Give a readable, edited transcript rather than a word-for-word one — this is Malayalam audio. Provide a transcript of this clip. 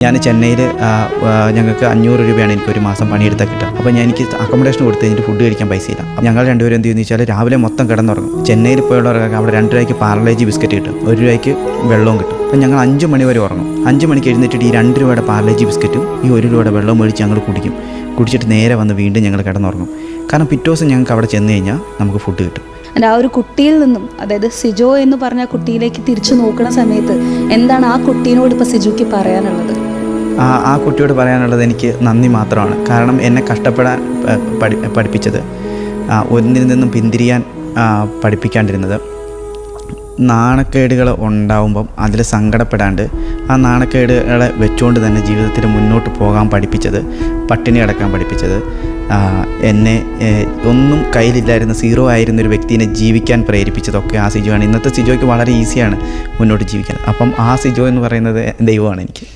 ഞാൻ ചെന്നൈയിൽ ഞങ്ങൾക്ക് 500 രൂപയാണ് എനിക്കൊരു മാസം പണിയെടുത്താൽ കിട്ടുക. അപ്പോൾ എനിക്ക് അക്കോമഡേഷൻ കൊടുത്ത് കഴിഞ്ഞിട്ട് ഫുഡ് കഴിക്കാൻ പൈസയില്ല. ഞങ്ങൾ രണ്ടുപേരും എന്ത് ചെയ്യുന്നു വെച്ചാൽ രാവിലെ മൊത്തം കിടന്നുറങ്ങും. ചെന്നൈയിൽ പോയുള്ളവർക്ക് അവിടെ 2 രൂപയ്ക്ക് പാർലേജി ബിസ്ക്കറ്റ് കിട്ടും, 1 രൂപയ്ക്ക് വെള്ളവും കിട്ടും. അപ്പോൾ ഞങ്ങൾ 5 മണി വരെ ഉറങ്ങും. 5 മണിക്ക് എഴുന്നേറ്റിട്ട് ഈ 2 രൂപയുടെ പാർലേജി ബിസ്ക്കറ്റും ഈ 1 രൂപയുടെ വെള്ളവും മേടിച്ച് ഞങ്ങൾ കുടിച്ചിട്ട് നേരെ വന്ന് വീണ്ടും ഞങ്ങൾ കിടന്നുറങ്ങും. കാരണം പിറ്റേ ദിവസം ഞങ്ങൾക്ക് അവിടെ ചെന്ന് കഴിഞ്ഞാൽ നമുക്ക് ഫുഡ് കിട്ടും. ആ ഒരു കുട്ടിയിൽ നിന്നും, അതായത് സിജോ എന്ന് പറഞ്ഞ കുട്ടിയിലേക്ക് തിരിച്ചു നോക്കുന്ന സമയത്ത് എന്താണ് ആ കുട്ടീനോട് ഇപ്പോൾ സിജോയ്ക്ക് പറയാനുള്ളത്? ആ കുട്ടിയോട് പറയാനുള്ളത് എനിക്ക് നന്ദി മാത്രമാണ്. കാരണം എന്നെ കഷ്ടപ്പെടാൻ പഠിപ്പിച്ചത്, ഒന്നിൽ നിന്നും പിന്തിരിയാൻ പഠിപ്പിക്കാണ്ടിരുന്നത്, നാണക്കേടുകൾ ഉണ്ടാവുമ്പം അതിൽ സങ്കടപ്പെടാണ്ട് ആ നാണക്കേടുകളെ വെച്ചുകൊണ്ട് തന്നെ ജീവിതത്തിൽ മുന്നോട്ട് പോകാൻ പഠിപ്പിച്ചത്, പട്ടിണി അടക്കാൻ പഠിപ്പിച്ചത്, എന്നെ ഒന്നും കയ്യിലില്ലായിരുന്ന സീറോ ആയിരുന്നൊരു വ്യക്തിനെ ജീവിക്കാൻ പ്രേരിപ്പിച്ചതൊക്കെ ആ സിജോ ആണ്. ഇന്നത്തെ സിജോയ്ക്ക് വളരെ ഈസിയാണ് മുന്നോട്ട് ജീവിക്കാൻ. അപ്പം ആ സിജോ എന്ന് പറയുന്നത് ദൈവമാണ് എനിക്ക്.